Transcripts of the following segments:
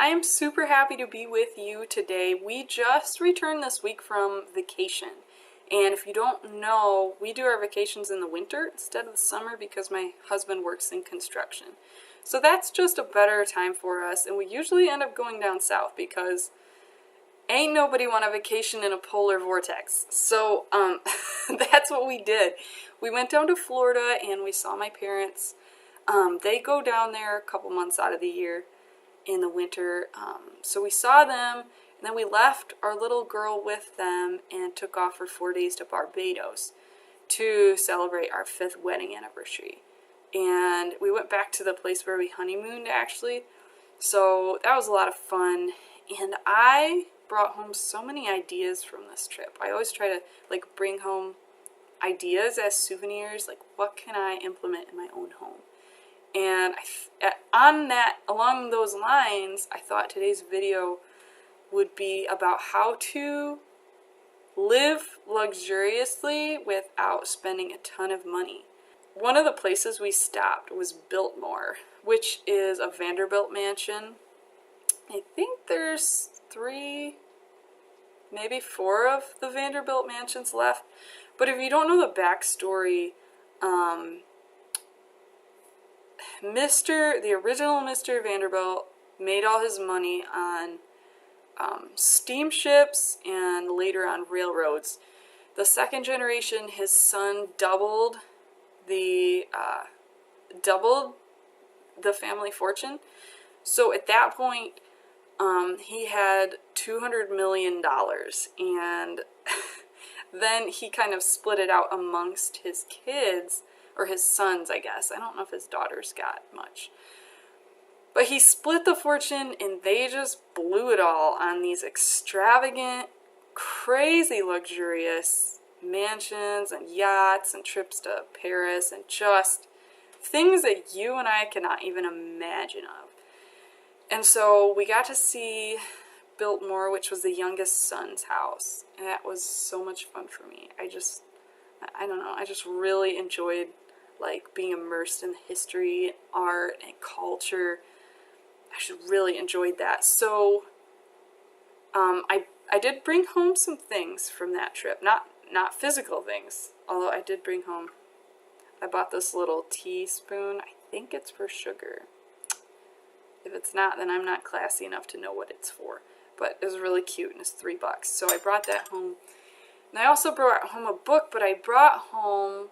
I am super happy to be with you today. We just returned this week from vacation. And if you don't know, we do our vacations in the winter instead of the summer because my husband works in construction. So that's just a better time for us, and we usually end up going down south because ain't nobody want a vacation in a polar vortex. So that's what we did. We went down to Florida and we saw my parents. They go down there a couple months out of the year in the winter. So we saw them, and then we left our little girl with them and took off for 4 days to Barbados to celebrate our 5th wedding anniversary. And we went back to the place where we honeymooned, actually. So that was a lot of fun. And I brought home so many ideas from this trip. I always try to bring home ideas as souvenirs, like what can I implement in my own home. And along those lines, I thought today's video would be about how to live luxuriously without spending a ton of money. One of the places we stopped was Biltmore, which is a Vanderbilt mansion. I think there's 3, maybe 4 of the Vanderbilt mansions left. But if you don't know the backstory, the original Mr. Vanderbilt made all his money on steamships and later on railroads. The second generation, his son doubled the family fortune. So at that point, he had $200 million, and then he kind of split it out amongst his kids, or his sons, I guess. I don't know if his daughters got much. But he split the fortune, and they just blew it all on these extravagant, crazy luxurious mansions and yachts and trips to Paris and just things that you and I cannot even imagine of. And so we got to see Biltmore, which was the youngest son's house, and that was so much fun for me. I just really enjoyed being immersed in the history and art and culture. I just really enjoyed that. So I did bring home some things from that trip, not physical things, although I did bring home, I bought this little teaspoon. I think it's for sugar. If it's not, then I'm not classy enough to know what it's for. But it was really cute, and it's $3. So I brought that home. And I also brought home a book, but I brought home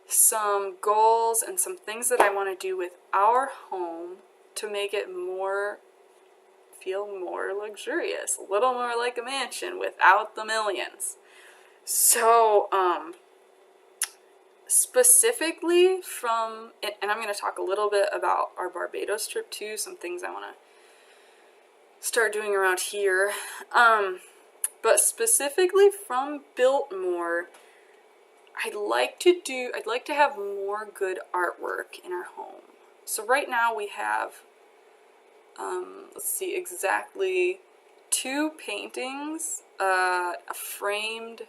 some goals and some things that I want to do with our home to make it feel more luxurious, a little more like a mansion without the millions. So, specifically and I'm going to talk a little bit about our Barbados trip too, some things I want to start doing around here. But specifically from Biltmore, I'd like to have more good artwork in our home. So right now we have, let's see, exactly 2 paintings, a framed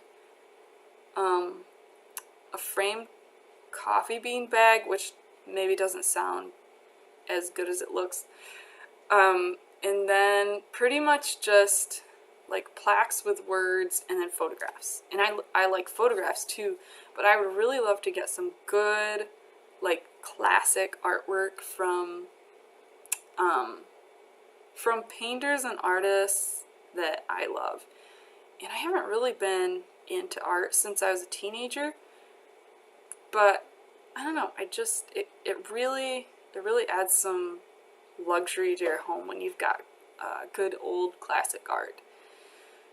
coffee bean bag, which maybe doesn't sound as good as it looks, and then pretty much just plaques with words and then photographs. And I like photographs too, but I would really love to get some good classic artwork from painters and artists that I love. And I haven't really been into art since I was a teenager, but I don't know, it really adds some luxury to your home when you've got good old classic art.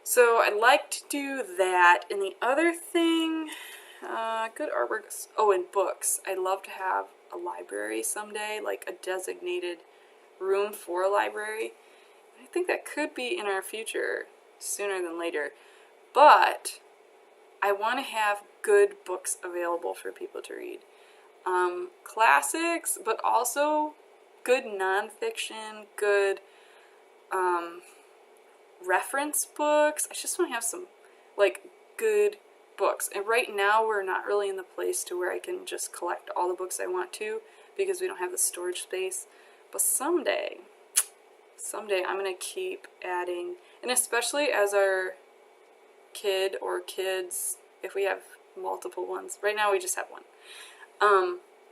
So I'd like to do that. And the other thing, good artwork, and books. I'd love to have a library someday, a designated room for a library. I think that could be in our future sooner than later. But I want to have good books available for people to read. Classics, but also good nonfiction, good reference books. I just want to have some good books. And right now we're not really in the place to where I can just collect all the books I want to because we don't have the storage space. But someday someday I'm going to keep adding, and especially as our kid or kids, if we have multiple ones. Right now we just have one.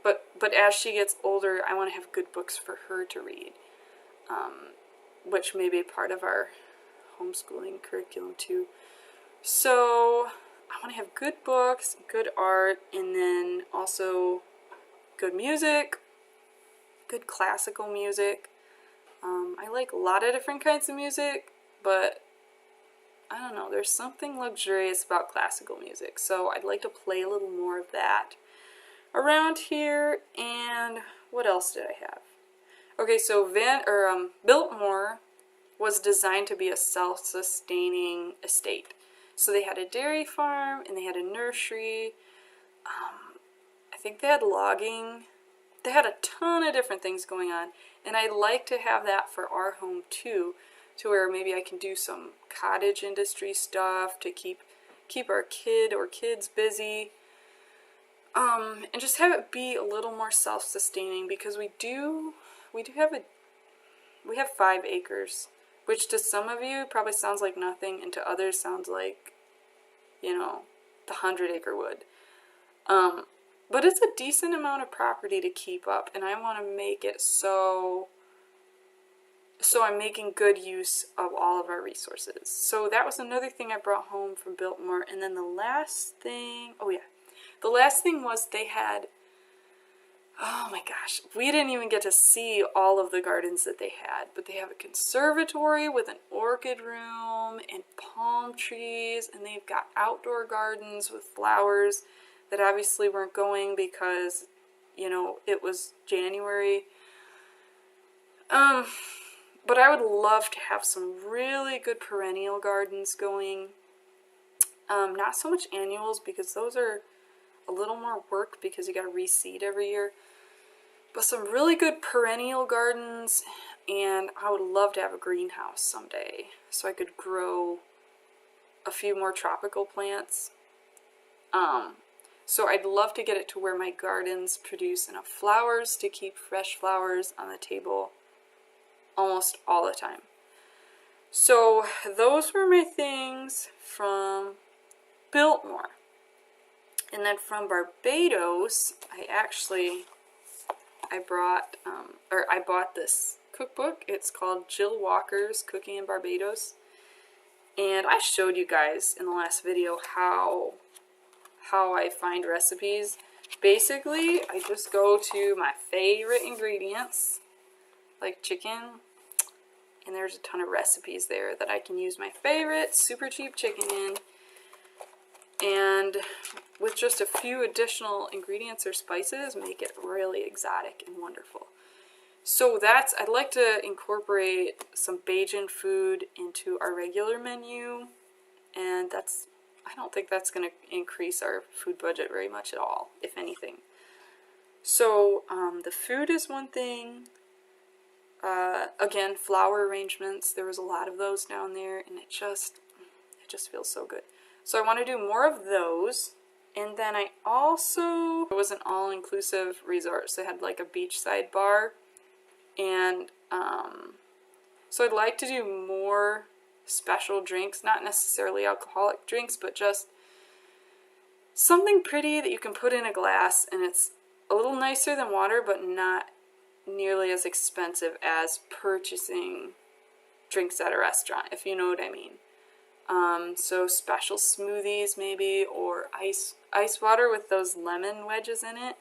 But as she gets older, I want to have good books for her to read, which may be part of our homeschooling curriculum too. So I want to have good books, good art, and then also good music, good classical music. I like a lot of different kinds of music, but I don't know, there's something luxurious about classical music, so I'd like to play a little more of that around here. And what else did I have? Okay, so Biltmore was designed to be a self-sustaining estate. So they had a dairy farm and they had a nursery. I think they had logging. They had a ton of different things going on, and I'd like to have that for our home too, to where maybe I can do some cottage industry stuff to keep our kid or kids busy, and just have it be a little more self-sustaining, because we have 5 acres, which to some of you probably sounds like nothing, and to others sounds like, you know, the 100-acre wood. But it's a decent amount of property to keep up, and I want to make it so I'm making good use of all of our resources. So that was another thing I brought home from Biltmore. And then the last thing was they had, oh my gosh, we didn't even get to see all of the gardens that they had, but they have a conservatory with an orchid room and palm trees, and they've got outdoor gardens with flowers that obviously weren't going because, you know, it was January. But I would love to have some really good perennial gardens going. Not so much annuals, because those are a little more work because you got to reseed every year. But some really good perennial gardens, and I would love to have a greenhouse someday so I could grow a few more tropical plants. So I'd love to get it to where my gardens produce enough flowers to keep fresh flowers on the table almost all the time. So those were my things from Biltmore. And then from Barbados, I bought this cookbook. It's called Jill Walker's Cooking in Barbados. And I showed you guys in the last video how I find recipes. Basically, I just go to my favorite ingredients, like chicken, and there's a ton of recipes there that I can use my favorite super cheap chicken in, and with just a few additional ingredients or spices, make it really exotic and wonderful. So I'd like to incorporate some Bajan food into our regular menu, and I don't think that's going to increase our food budget very much at all, if anything. So the food is one thing. Again, flower arrangements, there was a lot of those down there, and it just feels so good. So I want to do more of those. And then it was an all-inclusive resort, so it had like a beachside bar. And so I'd like to do more special drinks, not necessarily alcoholic drinks, but just something pretty that you can put in a glass, and it's a little nicer than water, but not nearly as expensive as purchasing drinks at a restaurant, if you know what I mean. So special smoothies maybe, or ice water with those lemon wedges in it.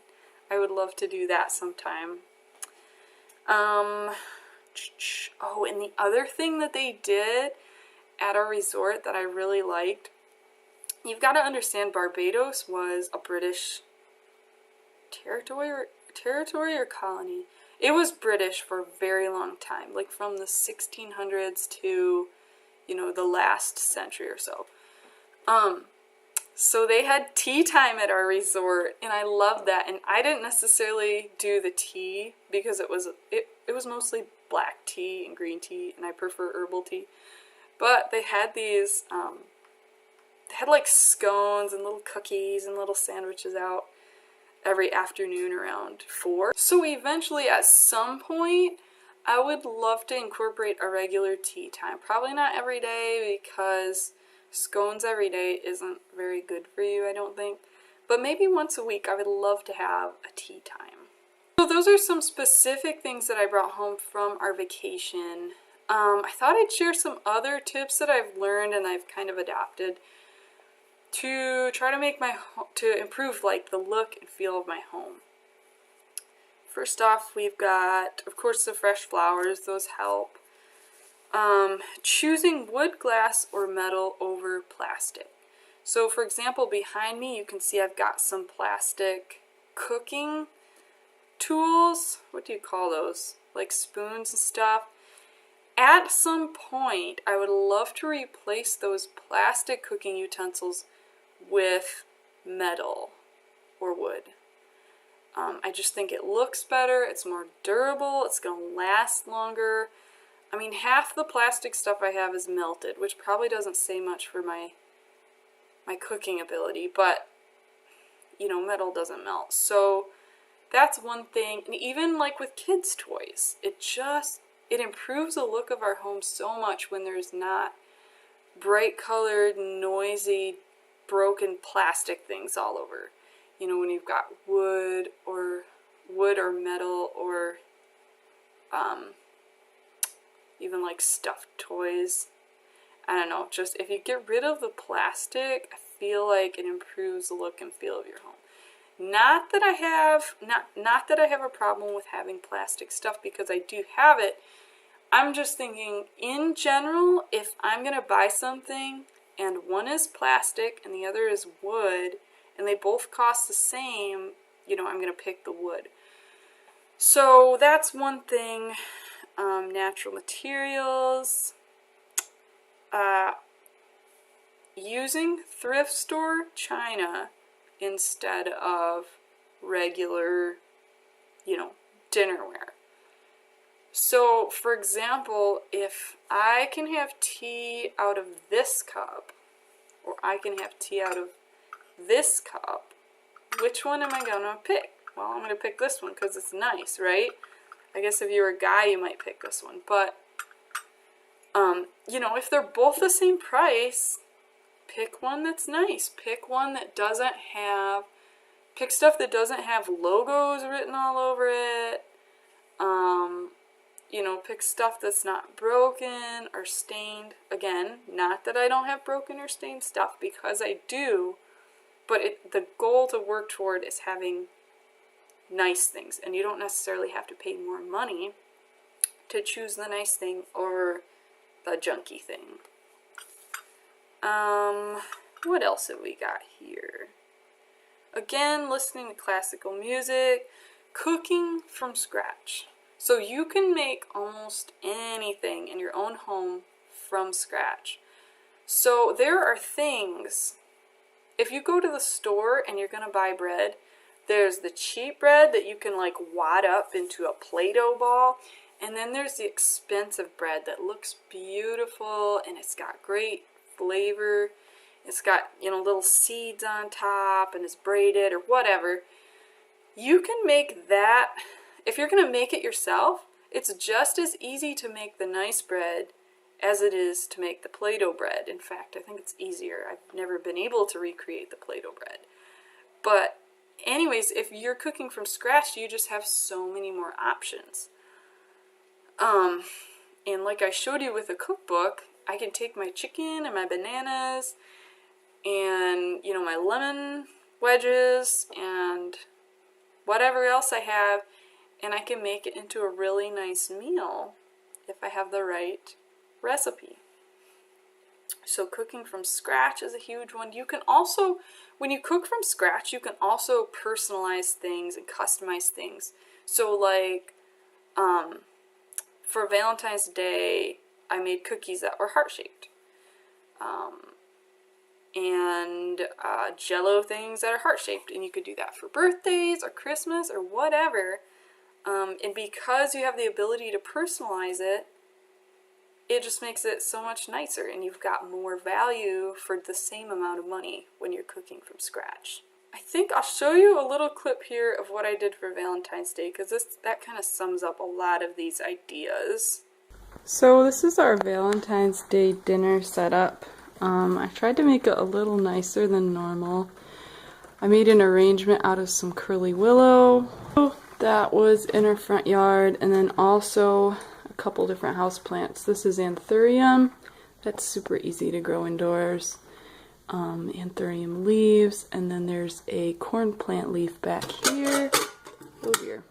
I would love to do that sometime. Oh, and the other thing that they did at our resort that I really liked, you've got to understand, Barbados was a British territory or colony. It was British for a very long time, like from the 1600s to, you know, the last century or so. So they had tea time at our resort, and I loved that. And I didn't necessarily do the tea because it was mostly black tea and green tea, and I prefer herbal tea. But they had these, they had like scones and little cookies and little sandwiches out every afternoon around 4. So eventually, at some point, I would love to incorporate a regular tea time. Probably not every day because scones every day isn't very good for you, I don't think. But maybe once a week I would love to have a tea time. So those are some specific things that I brought home from our vacation. I thought I'd share some other tips that I've learned and I've kind of adopted to try to make to improve like the look and feel of my home. First off, we've got, of course, the fresh flowers. Those help. Choosing wood, glass, or metal over plastic. So, for example, behind me, you can see I've got some plastic cooking tools. What do you call those? Like spoons and stuff. At some point, I would love to replace those plastic cooking utensils with metal or wood. I just think it looks better, it's more durable, it's going to last longer. I mean, half the plastic stuff I have is melted, which probably doesn't say much for my cooking ability, but, you know, metal doesn't melt. So that's one thing. And even like with kids' toys, it improves the look of our home so much when there's not bright colored, noisy, broken plastic things all over. You know, when you've got wood or metal or even like stuffed toys. I don't know, just if you get rid of the plastic, I feel like it improves the look and feel of your home. Not that I have a problem with having plastic stuff, because I do have it. I'm just thinking in general, if I'm gonna buy something and one is plastic and the other is wood, and they both cost the same, you know, I'm going to pick the wood. So that's one thing. Natural materials. Using thrift store china instead of regular, you know, dinnerware. So, for example, if I can have tea out of this cup, or I can have tea out of this cup, which one am I gonna pick? Well, I'm gonna pick this one because it's nice, right? I guess if you were a guy, you might pick this one. But, you know, if they're both the same price, pick one that's nice. Pick one that doesn't have, pick stuff that doesn't have logos written all over it. You know, pick stuff that's not broken or stained. Again, not that I don't have broken or stained stuff, because I do. But the goal to work toward is having nice things. And you don't necessarily have to pay more money to choose the nice thing over the junky thing. What else have we got here? Again, listening to classical music. Cooking from scratch. So you can make almost anything in your own home from scratch. So there are things. If you go to the store and you're going to buy bread, there's the cheap bread that you can like wad up into a Play-Doh ball. And then there's the expensive bread that looks beautiful and it's got great flavor. It's got, you know, little seeds on top and it's braided or whatever. You can make that. If you're going to make it yourself, it's just as easy to make the nice bread as it is to make the Play-Doh bread. In fact, I think it's easier. I've never been able to recreate the Play-Doh bread. But anyways, if you're cooking from scratch, you just have so many more options. And like I showed you with the cookbook, I can take my chicken and my bananas and, you know, my lemon wedges and whatever else I have, and I can make it into a really nice meal if I have the right recipe. So cooking from scratch is a huge one. You can also, when you cook from scratch, you can also personalize things and customize things. So like, for Valentine's Day, I made cookies that were heart-shaped. And Jell-O things that are heart-shaped. And you could do that for birthdays or Christmas or whatever. And because you have the ability to personalize it, it just makes it so much nicer, and you've got more value for the same amount of money when you're cooking from scratch. I think I'll show you a little clip here of what I did for Valentine's Day, because that kind of sums up a lot of these ideas. So this is our Valentine's Day dinner setup. I tried to make it a little nicer than normal. I made an arrangement out of some curly willow that was in our front yard, and then also a couple different house plants. This is anthurium. That's super easy to grow indoors. Anthurium leaves, and then there's a corn plant leaf back here. Oh dear.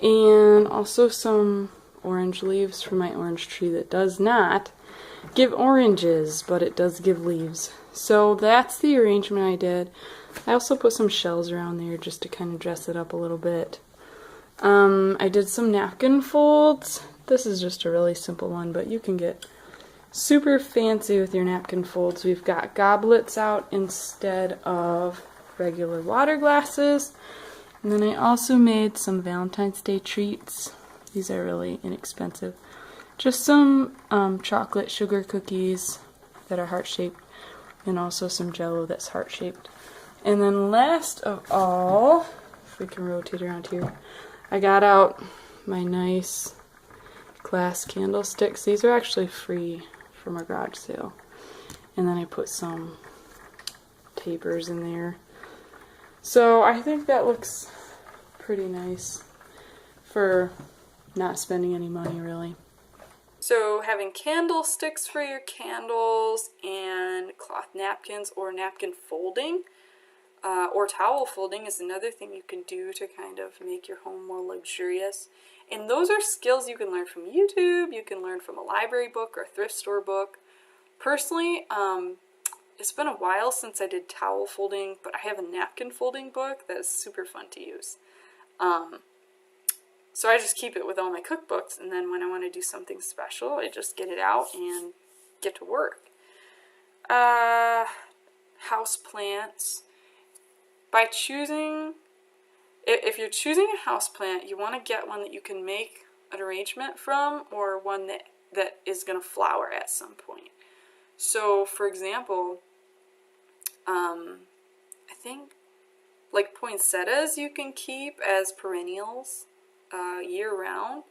And also some orange leaves from my orange tree that does not give oranges, but it does give leaves. So that's the arrangement I did. I also put some shells around there just to kind of dress it up a little bit. I did some napkin folds. This is just a really simple one, but you can get super fancy with your napkin folds. We've got goblets out instead of regular water glasses. And then I also made some Valentine's Day treats. These are really inexpensive. Just some chocolate sugar cookies that are heart-shaped, and also some Jell-O that's heart-shaped. And then last of all, if we can rotate around here, I got out my nice glass candlesticks. These are actually free from a garage sale. And then I put some tapers in there. So I think that looks pretty nice for not spending any money, really. So having candlesticks for your candles and cloth napkins or napkin folding or towel folding is another thing you can do to kind of make your home more luxurious. And those are skills you can learn from YouTube, you can learn from a library book or a thrift store book. Personally, it's been a while since I did towel folding, but I have a napkin folding book that is super fun to use. So I just keep it with all my cookbooks, and then when I want to do something special, I just get it out and get to work. House plants. By choosing, if you're choosing a house plant, you want to get one that you can make an arrangement from, or one that is going to flower at some point. So, for example, I think like poinsettias you can keep as perennials year-round,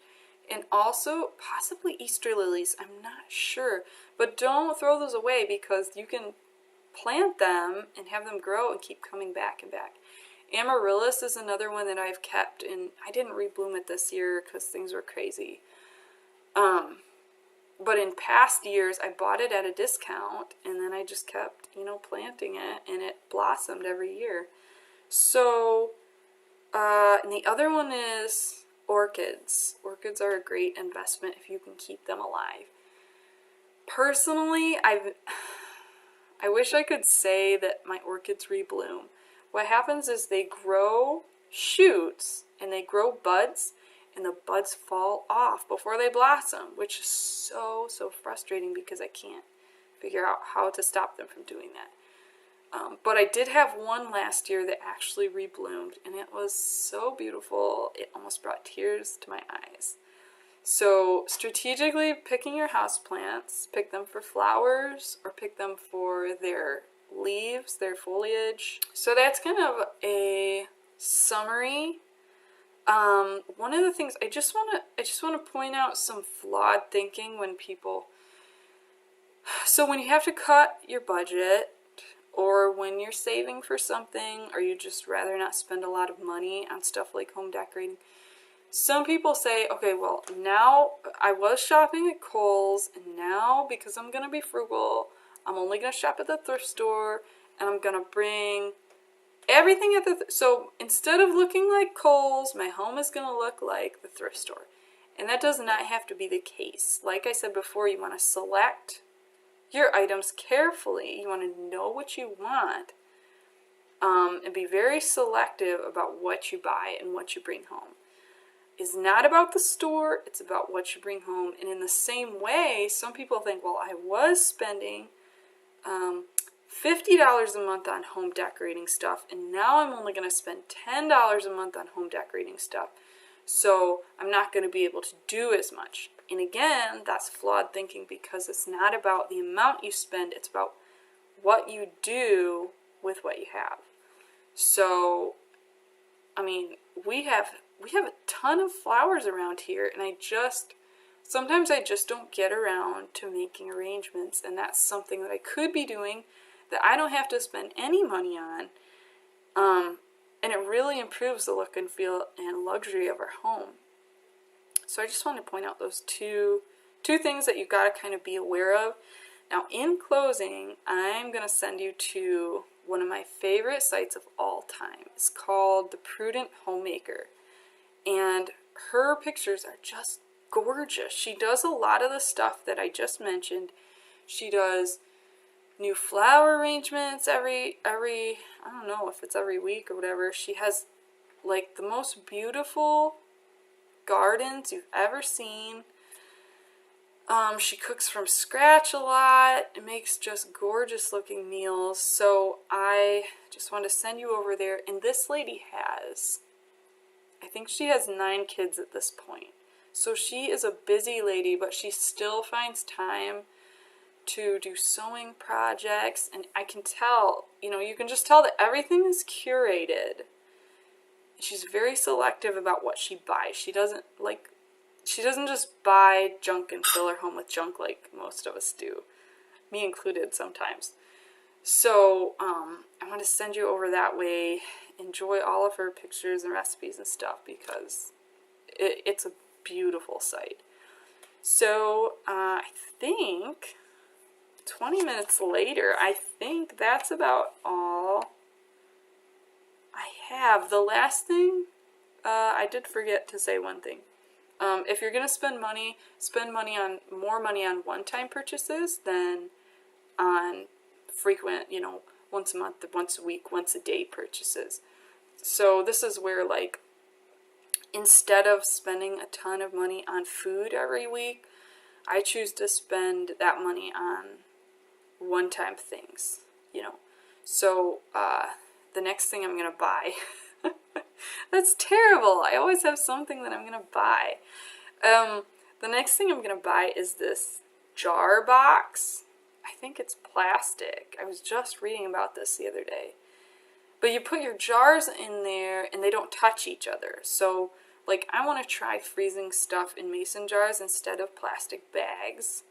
and also possibly Easter lilies. I'm not sure, but don't throw those away because you can plant them and have them grow and keep coming back and back. Amaryllis is another one that I've kept, and I didn't rebloom it this year because things were crazy. But in past years, I bought it at a discount, and then I just kept, planting it, and it blossomed every year. So, and the other one is orchids. Orchids are a great investment if you can keep them alive. Personally, I wish I could say that my orchids rebloom. What happens is they grow shoots and they grow buds, and the buds fall off before they blossom, which is so frustrating because I can't figure out how to stop them from doing that. But I did have one last year that actually rebloomed, and it was so beautiful, it almost brought tears to my eyes. So strategically picking your houseplants, pick them for flowers or pick them for their leaves, their foliage. So that's kind of a summary. One of the things I just want to point out some flawed thinking when people. So when you have to cut your budget, or when you're saving for something, or you just rather not spend a lot of money on stuff like home decorating. Some people say, okay, well, now I was shopping at Kohl's, and now because I'm going to be frugal, I'm only going to shop at the thrift store, and I'm going to bring everything at the so instead of looking like Kohl's, my home is going to look like the thrift store. And that does not have to be the case. Like I said before, you want to select your items carefully. You want to know what you want, and be very selective about what you buy and what you bring home. It's not about the store, it's about what you bring home. And in the same way, some people think, well, I was spending $50 a month on home decorating stuff, and now I'm only going to spend $10 a month on home decorating stuff, so I'm not going to be able to do as much. And again, that's flawed thinking, because it's not about the amount you spend, it's about what you do with what you have. So, I mean, we have a ton of flowers around here, and sometimes I just don't get around to making arrangements, and that's something that I could be doing that I don't have to spend any money on. And it really improves the look and feel and luxury of our home. So I just wanted to point out those two things that you've got to kind of be aware of. Now, in closing, I'm going to send you to one of my favorite sites of all time. It's called The Prudent Homemaker. And her pictures are just gorgeous. She does a lot of the stuff that I just mentioned. She does new flower arrangements every I don't know if it's every week or whatever. She has like the most beautiful gardens you've ever seen. She cooks from scratch a lot and makes just gorgeous looking meals. So I just want to send you over there. And this lady I think she has 9 kids at this point. So she is a busy lady, but she still finds time to do sewing projects. And I can tell, you can just tell that everything is curated. She's very selective about what she buys. She doesn't just buy junk and fill her home with junk like most of us do, me included sometimes. So I want to send you over that way. Enjoy all of her pictures and recipes and stuff because it's a beautiful site. So I think 20 minutes later, I think that's about all I have. The last thing, I did forget to say one thing. If you're going to spend more money on one-time purchases than on frequent, once a month, once a week, once a day purchases. So this is where, like, instead of spending a ton of money on food every week, I choose to spend that money on one-time things, So the next thing I'm going to buy, that's terrible. I always have something that I'm going to buy. The next thing I'm going to buy is this jar box. I think it's plastic. I was just reading about this the other day. But you put your jars in there and they don't touch each other. So, like, I want to try freezing stuff in mason jars instead of plastic bags.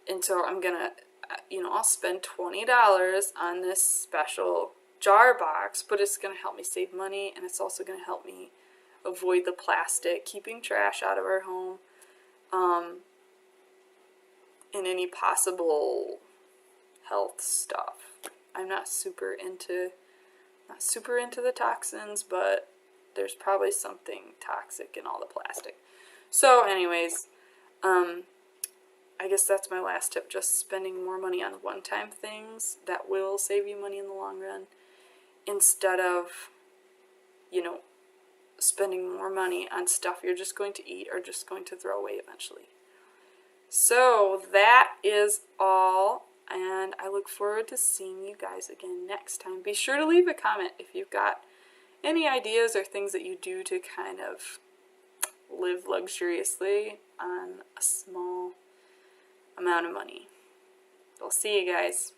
And so I'm going to, I'll spend $20 on this special jar box, but it's going to help me save money, and it's also going to help me avoid the plastic, keeping trash out of our home, and any possible health stuff. I'm not super into the toxins, but there's probably something toxic in all the plastic. So anyways, I guess that's my last tip, just spending more money on one-time things that will save you money in the long run, instead of, spending more money on stuff you're just going to eat or just going to throw away eventually. So that is all, and I look forward to seeing you guys again next time. Be sure to leave a comment if you've got any ideas or things that you do to kind of live luxuriously on a small amount of money. I'll see you guys.